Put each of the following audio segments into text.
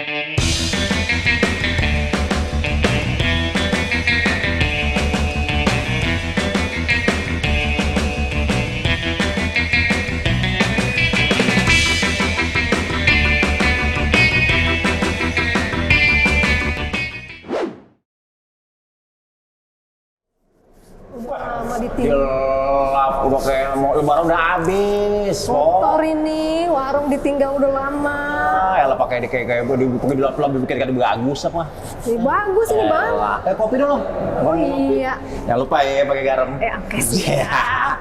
Gelap, udah kayak mau lebaran udah habis. Motor ini, warung ditinggal udah lama. Elah pakai di kayak gelap-gelap bikin kayak bagus apa? Bagus ini bang. Kopi dulu. Oh iya. Jangan lupa ya pakai garam. Oke siap.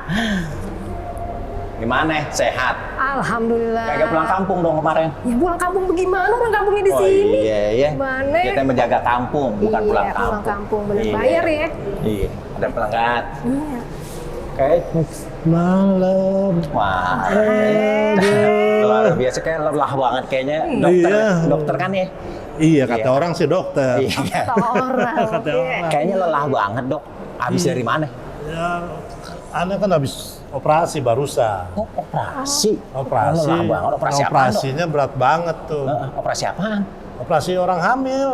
Gimana? Sehat? Alhamdulillah. Kagak pulang kampung dong kemarin. Ya pulang kampung bagaimana? Orang kampungnya di sini. Iya. Gimana? Kita menjaga kampung, bukan pulang kampung. Pulang kampung, bener bayar ya. Iya, ada pelanggan. Iya. Kayak malam. Wah. Luar biasa kayak lelah banget kayaknya. Dokter kan ya? Iya, kata orang sih dokter. Kata orang. Kayaknya lelah banget, Dok. Habis dari mana? Ya, Anda kan habis operasi barusan. Oh, operasi. Operasi. Lelah banget. Operasi apaan, Dok? Operasinya berat banget tuh. Operasi apaan? Operasi orang hamil.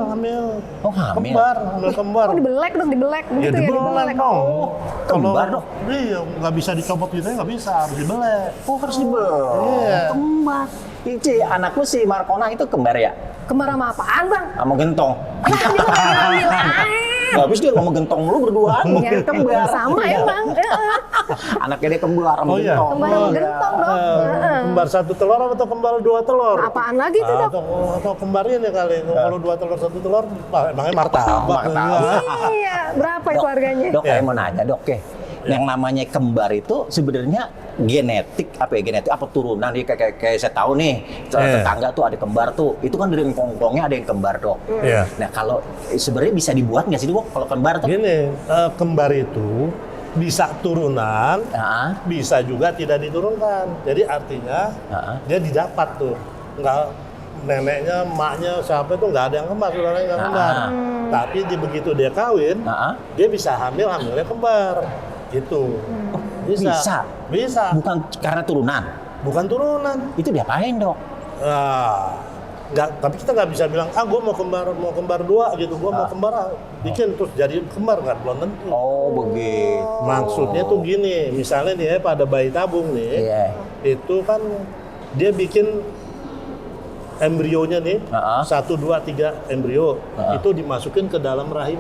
Oh, hamil. Hamil kembar. Oh, dibelek dong, dibelek Ya begitu ya, dibelek dong. Kembar dong? Iya, nggak bisa dicopot gitu ya, nggak bisa, harus dibelek. Oh, harus dibelek. Iya. Kembar. Ici, anakku si Markona itu kembar ya? Kembar sama apaan bang? Sama gentong. Ya kan juga hamil aja. Habis dia ngomong gentong lu berduaan, mau Ya, kembar. sama emang. Anaknya dia kembar sama Oh iya. gentong. Kembar sama gentong dong. Kembar 1 telur atau kembar 2 telur? Apaan lagi tuh dok? Atau kembar ini kali, kalau 2 telur 1 telur, emangnya martabak. Iya, berapa itu harganya? Dok, saya mau nanya, Dok ya. Yang namanya kembar itu sebenarnya genetik apa turunan nih kayak saya tahu nih tetangga tuh ada kembar tuh. Itu kan dari engkong-engkongnya ada yang kembar, Dok. Iya. Nah, kalau sebenarnya bisa dibuat nggak sih, Dok, kalau kembar tuh? Gini, kembar itu bisa turunan, bisa juga tidak diturunkan. Jadi artinya dia didapat tuh, nggak neneknya, emaknya, siapa itu nggak ada yang kembar, saudaranya nggak kembar. Tapi begitu dia kawin, dia bisa hamilnya kembar, gitu. Bisa. Bukan karena turunan. Bukan turunan. Itu diapain, Dok? Nggak, tapi kita nggak bisa bilang, gue mau kembar 2 gitu, gue mau kembar bikin terus jadi kembar, nggak, belum tentu. Oh, begitu. Maksudnya tuh gini, misalnya nih pada bayi tabung nih, itu kan dia bikin embrionya nih, 1, 2, 3 embrio, itu dimasukin ke dalam rahim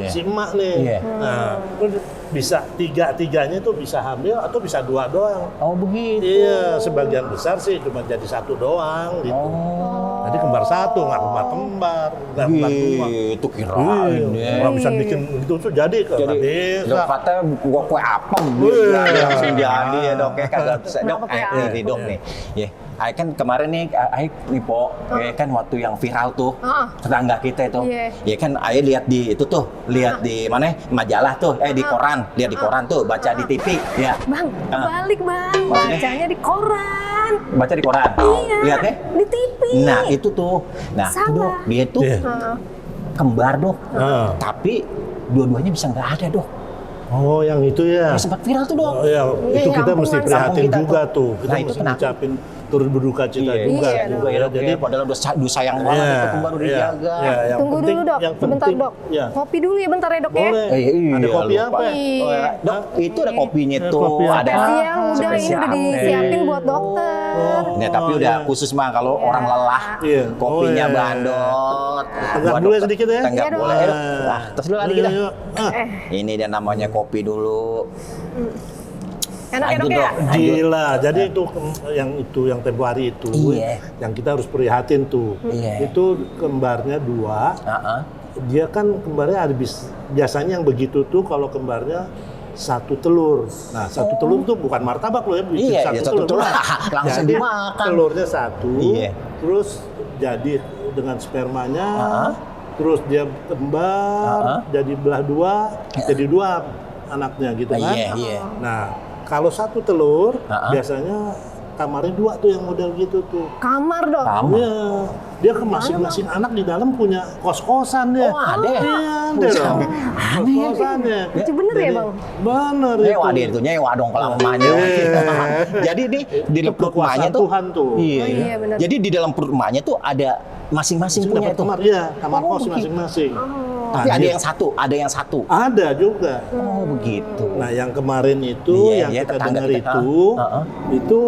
si emak nih. Nah, bisa 3-3-nya tuh bisa hamil atau bisa 2 doang. Oh, begitu. Iya, sebagian besar sih cuma jadi 1 doang gitu. Jadi kembar 1, nggak kembar, nggak kembar 2. Itu kirain ya. Nggak bisa bikin gitu tuh jadi bisa. Katanya gua kue apem langsung jadi ya, Dok, ya kagak bisa, Dok. Ini Dok nih. Ya, Ay kan kemarin nih, Ay Po, ya kan waktu yang viral tuh, tetangga kita itu. Ya kan Ay lihat di itu tuh, lihat di mana? Majalah tuh, di koran, lihat di koran tuh, baca di TV, ya. Bang, balik bang, bacanya di koran. Baca di koran. Iya. Lihatnya di TV. Nah, itu tuh. Nah, itu Dok, dia tuh kembar, Dok. Tapi dua-duanya bisa nggak ada, Dok. Oh, yang itu ya. Sempat viral tuh, Dok. Oh, iya, itu kita mesti prihatin juga tuh. Kita itu mesti ngucapin turut berduka cita juga. Ya, jadi padahal udah sayang banget itu kembar udah dijaga. Tunggu dulu, Dok. Sebentar, Dok. Ngopi dulu ya bentar ya, Dok ya. Ada kopi apa? Dok, itu ada kopinya tuh. Ada spesial, udah ini udah disiapin buat dokter. Nah, tapi udah khusus mah kalau orang lelah, kopinya bandot. Tenggak dulu ya sedikit ya. Tenggak boleh. Nah, terus dulu lagi kita. Ini dia namanya kopi dulu. Enak ya? Gila, jadi itu yang tempo hari itu, yang kita harus prihatin tuh. Itu kembarnya 2. Dia kan kembarnya ada biasanya yang begitu tuh kalau kembarnya 1 telur. Nah, 1 telur tuh bukan martabak loh ya, satu telur. Langsung jadi dimakan. Telurnya 1, terus jadi dengan spermanya, terus dia kembar, jadi belah 2, jadi 2 anaknya gitu kan. Nah, kalau 1 telur, biasanya kamarnya 2 tuh yang model gitu tuh. Kamar, Dok? Iya. Dia ke masing-masing anak di dalam punya kos-kosan dia. Oh, ada? Iya, ada dong. Kos-kosannya. Itu bener ya, Bang? Bener itu. Nyewa dia itu, nyewa dong kalau mamanya. Jadi nih, di dalam perut emaknya tuh. Tuhan tuh. Iya, bener. Jadi di dalam perut emaknya tuh ada masing-masing punya dapat itu. kamar, iya, kamar kos begitu. masing-masing. Tapi ada yang satu, ada yang satu. Ada juga. Oh, begitu. Nah, yang kemarin itu yang kita dengar itu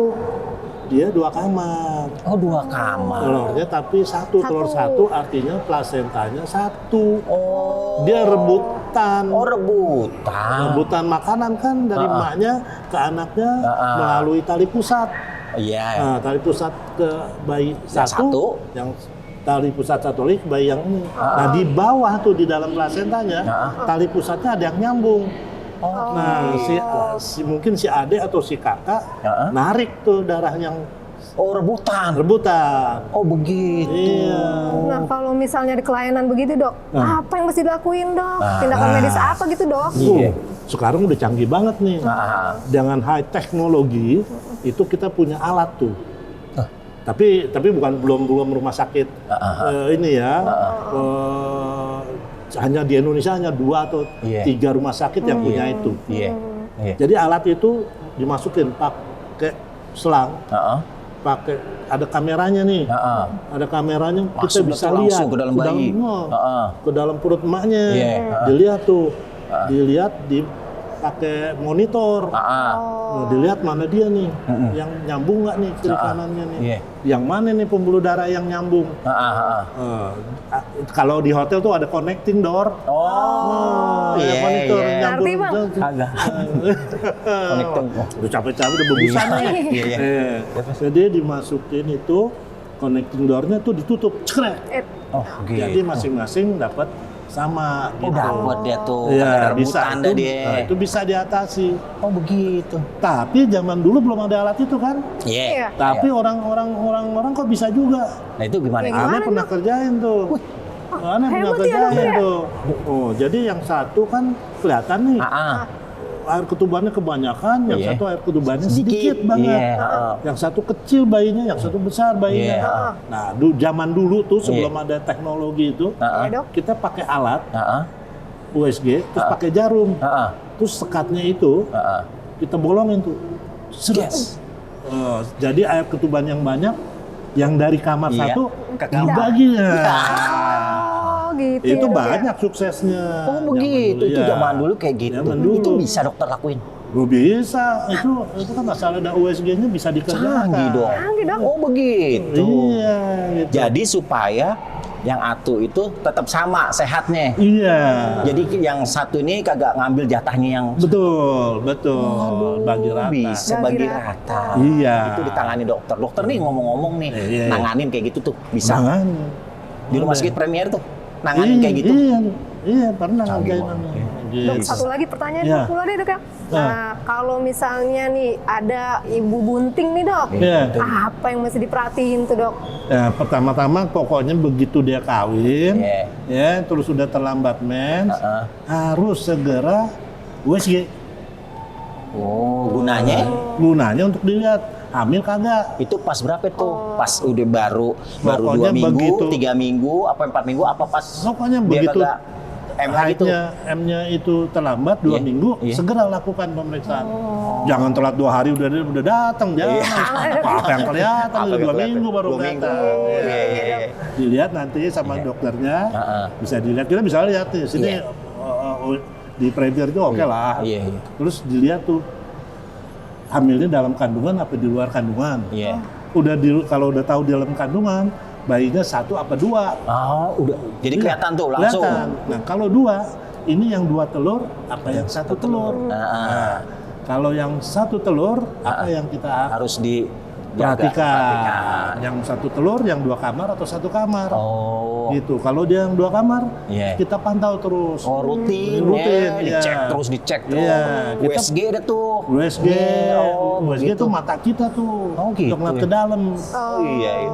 dia 2 kamar. Oh, 2 kamar. Telurnya tapi telur satu artinya plasentanya 1. Oh. Dia rebutan. Oh, rebutan. Rebutan makanan kan dari emaknya ke anaknya melalui tali pusat. Iya. Nah, tali pusat ke bayi satu, yang tali pusat satu lagi ke bayi yang ini. Nah, di bawah tuh di dalam plasentanya tali pusatnya ada yang nyambung. Oh, nah, mungkin si adik atau si kakak narik tuh darah yang rebutan. Oh, begitu. Iya. Nah, kalau misalnya di kelainan begitu, Dok, apa yang mesti dilakuin, Dok? Tindakan medis apa gitu, Dok? Iya. Sekarang udah canggih banget nih. Dengan high teknologi itu kita punya alat tuh. Tapi belum rumah sakit ini ya. Hanya di Indonesia hanya 2 atau 3 rumah sakit yang punya itu. Jadi alat itu dimasukin pakai selang, pakai ada kameranya nih, ada kameranya kita bisa lihat ke dalam bayi, ke dalam perut emaknya, dilihat tuh, dilihat pakai monitor, dilihat mana dia nih, yang nyambung nggak nih kiri kanannya nih, yang mana nih pembuluh darah yang nyambung. Kalau di hotel tuh ada connecting door, monitor nyambung. Connecting, udah capek-capek udah bebusan nih. Jadi dimasukin itu connecting doornya tuh ditutup, cekrek. Jadi masing-masing dapat sama gitu. Dapat dia tuh. Iya, bisa itu, itu bisa diatasi. Oh, begitu. Tapi zaman dulu belum ada alat itu kan. Iya. Tapi orang kok bisa juga. Nah, itu gimana? Aneh pernah kerjain tuh. Aneh pernah kerjain tuh. Oh, jadi yang satu kan kelihatan nih. Air ketubannya kebanyakan, yang satu air ketubannya sedikit banget. Yang satu kecil bayinya, yang satu besar bayinya. Nah, zaman dulu tuh sebelum ada teknologi itu, kita pakai alat USG, terus pakai jarum, terus sekatnya itu kita bolongin tuh, jadi air ketuban yang banyak, yang dari kamar satu dibagi. Gitu itu ya, banyak suksesnya. Oh, begitu. Itu zaman dulu kayak gitu. Itu bisa dokter lakuin. Bisa. Itu kan asal ada USG-nya bisa dikerjakan. Canggih dong. Oh, begitu. Iya, gitu. Jadi supaya yang atu itu tetap sama sehatnya. Iya. Jadi yang satu ini kagak ngambil jatahnya yang betul. Bagi rata. Bisa bagi rata. Iya. Itu ditangani dokter. Dokter nih ngomong-ngomong nih, nanganin kayak gitu tuh bisa. Di rumah sakit Premier tuh nanganin kayak gitu. Iya, pernah ngerjain. Dok, satu lagi pertanyaan pula deh, Dok ya. Nah, kalau misalnya nih ada ibu bunting nih, Dok, apa yang mesti diperhatiin tuh, Dok? Ya, pertama-tama pokoknya begitu dia kawin, terus sudah terlambat mens, harus segera USG. Oh, gunanya? Gunanya untuk dilihat hamil kagak. Itu pas berapa tuh? Pas udah baru 2 minggu, 3 minggu, apa 4 minggu, apa pas pokoknya begitu M-nya itu terlambat 2 minggu, segera lakukan pemeriksaan. Jangan telat 2 hari udah datang, jangan. Apa yang kelihatan 2 minggu baru datang. Dilihat nanti sama dokternya, bisa dilihat. Kita bisa lihat nih, sini di Premier itu oke lah. Terus dilihat tuh hamilnya dalam kandungan apa di luar kandungan. Kalau udah tahu di dalam kandungan, bayinya 1 apa 2. Oh, udah. Jadi kelihatan tuh langsung. Kelihatan. Nah, kalau 2, ini yang 2 telur apa yang 1 telur. Nah, kalau yang 1 telur apa yang kita harus perhatikan. Yang 1 telur, yang 2 kamar atau 1 kamar. Gitu. Kalau dia yang 2 kamar, kita pantau terus. Rutin. Dicek terus. USG ada tuh. USG itu mata kita tuh. Untuk ngeliat ke dalam.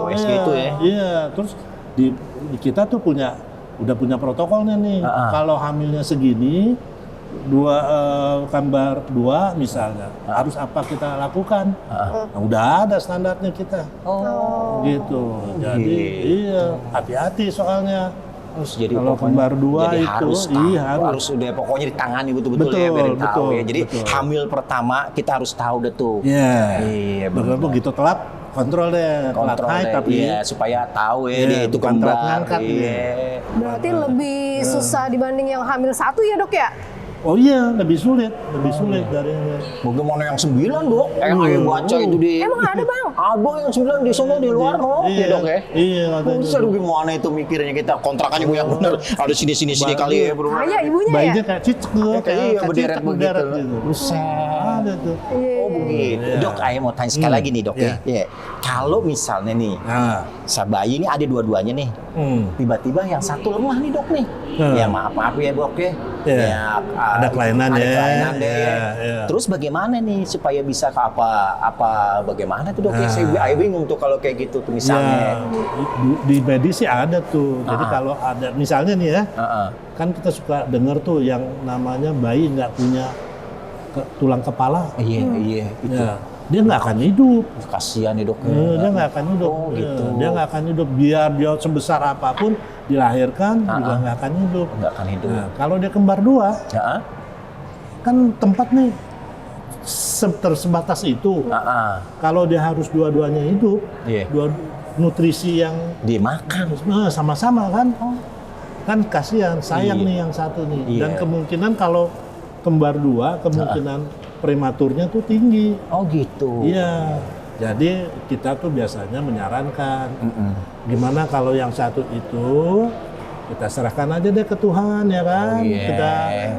USG itu ya. Iya, terus di kita tuh udah punya protokolnya nih. Kalau hamilnya segini, 2 kembar 2 misalnya, harus apa kita lakukan? Nah, udah ada standarnya kita. Gitu. Jadi hati-hati soalnya. Jadi kalau kembar 2 itu harus udah pokoknya ditangani betul-betul ya, biar tahu ya. Jadi hamil pertama kita harus tahu deh tuh. Iya. Begitu telat kontrol deh, Kontrol high deh, tapi iya, supaya tahu ya Iya, dia itu bukan telat kembar. ngangkat, Iya. Berarti lebih susah dibanding yang hamil 1 ya dok ya? oh iya lebih sulit dari Bagaimana yang 9 dok? Yang ayo baca itu di. Emang ada bang? Ada yang 9 di sana di luar loh, ya dok ya. Iya, katanya. Bisa gimana itu mikirnya kita kontrakannya gue yang bener. Ada sini kali ya bro. Kayak ibunya ya? bayinya kayak cicak Iya berderet begitu. gitu. Buset. Ada tuh. Iya. Oh begitu. Iya. Dok, saya mau tanya sekali lagi nih dok ya. Iya. Kalau misalnya nih, Nah, bayi ini ada dua-duanya nih. Tiba-tiba yang satu lemah nih dok nih. Ya maaf ya dok ya. Iya. Ya, Ada kelainan ada ya. kelainan deh. Iya, iya. Terus bagaimana nih supaya bisa ke apa bagaimana tuh dok ya? Saya bingung tuh kalau kayak gitu tuh ya, misalnya. di medis sih ada tuh. Jadi kalau ada misalnya nih ya, kan kita suka dengar tuh yang namanya bayi nggak punya tulang kepala. Iya itu. Ya, dia nggak akan hidup. Kasihan nih dok. Dia nggak akan hidup. Oh, gitu. Dia nggak akan hidup. Biar dia sebesar apapun dilahirkan juga nggak akan hidup. Nggak akan hidup. Nah, kalau dia kembar 2, kan tempat nih tersebatas itu. Kalau dia harus dua-duanya hidup, dua nutrisi yang dimakan sama-sama kan, kan kasihan, sayang nih yang satu nih. Dan kemungkinan kalau kembar 2, kemungkinan prematurnya tuh tinggi. Oh gitu. Iya. Jadi kita tuh biasanya menyarankan, gimana kalau yang satu itu kita serahkan aja deh ke Tuhan ya kan,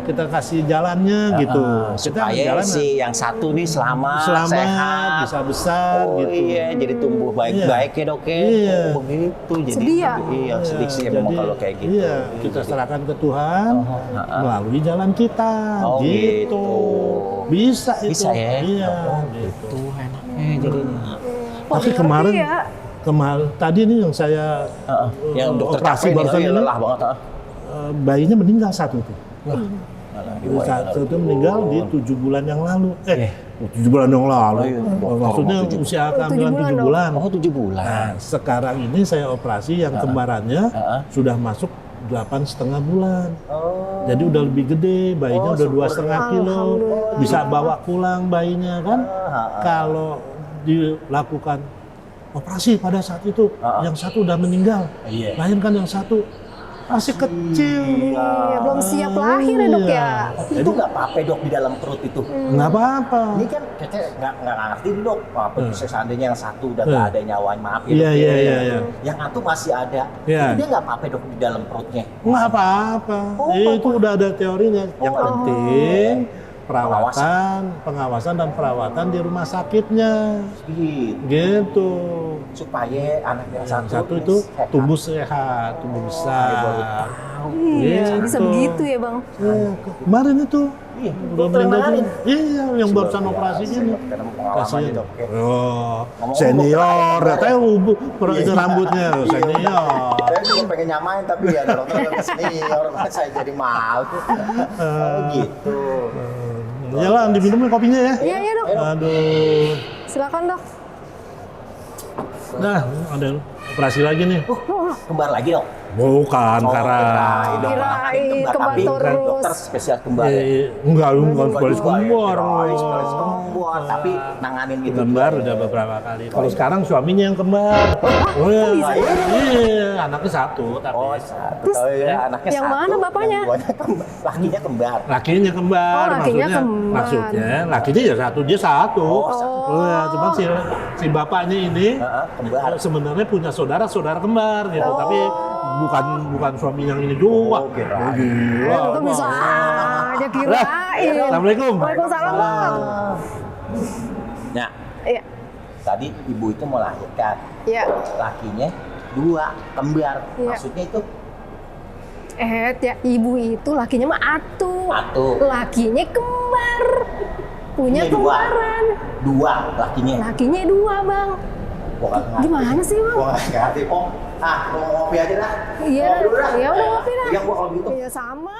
kita kasih jalannya gitu. Supaya si yang satu nih selamat, sehat, bisa besar gitu. Iya, jadi tumbuh baik-baik ya dok ya. Iya. Oh, begitu. Jadi Sedih ya? Iya, sedih sih memang kalau kayak gitu. Iya, kita serahkan ke Tuhan melalui jalan kita. Oh, gitu. Bisa itu. Bisa ya? Iya, gitu. Enaknya jadinya. Tapi kemarin tadi nih yang saya yang dokter operasi barusan ini lelah banget. Bayinya meninggal satu tuh. Satu itu meninggal di 7 bulan yang lalu. 7 bulan yang lalu. Maksudnya usia kehamilan 7 bulan. Oh 7 bulan. Nah, sekarang ini saya operasi yang kembarannya sudah masuk 8,5 bulan. Jadi udah lebih gede, bayinya udah 2,5 kilo. Bisa bawa pulang bayinya kan. Kalau dilakukan operasi pada saat itu, yang satu udah meninggal, lahirkan yang satu masih kecil. Iya, belum siap lahir ya dok ya. Jadi nggak apa-apa dok di dalam perut itu. Nggak apa-apa. Ini kan kita nggak ngerti nih dok. Apa seandainya yang satu udah nggak ada nyawanya, maaf ya. Iya. Yang satu masih ada. Iya. Itu dia nggak apa-apa dok di dalam perutnya. Nggak apa-apa. Itu udah ada teorinya. Yang penting pengawasan dan perawatan di rumah sakitnya. Gitu. Supaya anak yang satu itu tumbuh sehat, tumbuh besar. Iya, bisa begitu ya bang. Kemarin itu udah meninggal tuh. Iya, yang barusan operasi ini. Kasihan. Senior, katanya itu rambutnya senior. Saya juga pengen nyamain tapi ya dokter senior, saya jadi malu. Oh gitu. Iyalah, diminum kopinya ya. Iya dok. Aduh. Silakan dok. Nah, ada operasi lagi nih. Kembar lagi dok? Bukan, kirain kembar tapi terus. dokter spesial kembar ya? Enggak spesialis kembar. Spesialis kembar, tapi nanganin gitu. Kembar udah beberapa kali. Kalau sekarang suaminya yang kembar. Iya, anaknya satu. Oh, satu. Terus anaknya yang satu. mana bapaknya? Lakinya kembar. Lakinya kembar. Oh, lakinya kembar. Maksudnya lakinya ya satu, dia satu. Ya, cuma si bapaknya ini kembar. Sebenarnya punya saudara kembar gitu, tapi bukan suami yang ini juga. Gila. Itu bisa aja kirain. Assalamualaikum. Waalaikumsalam bang. Nah, Iya. tadi ibu itu mau lahirkan. Iya. Lakinya 2 kembar. Iya. Maksudnya itu Ya ibu itu lakinya mah atu. Lakinya kembar. Punya Ini 2. kembaran. 2 lakinya. Lakinya 2 bang. Gimana sih bang? Gua nggak ngerti. Mau ngopi aja dah. Iya. Ya udah ngopi dah. Iya gua kalau gitu. Iya sama.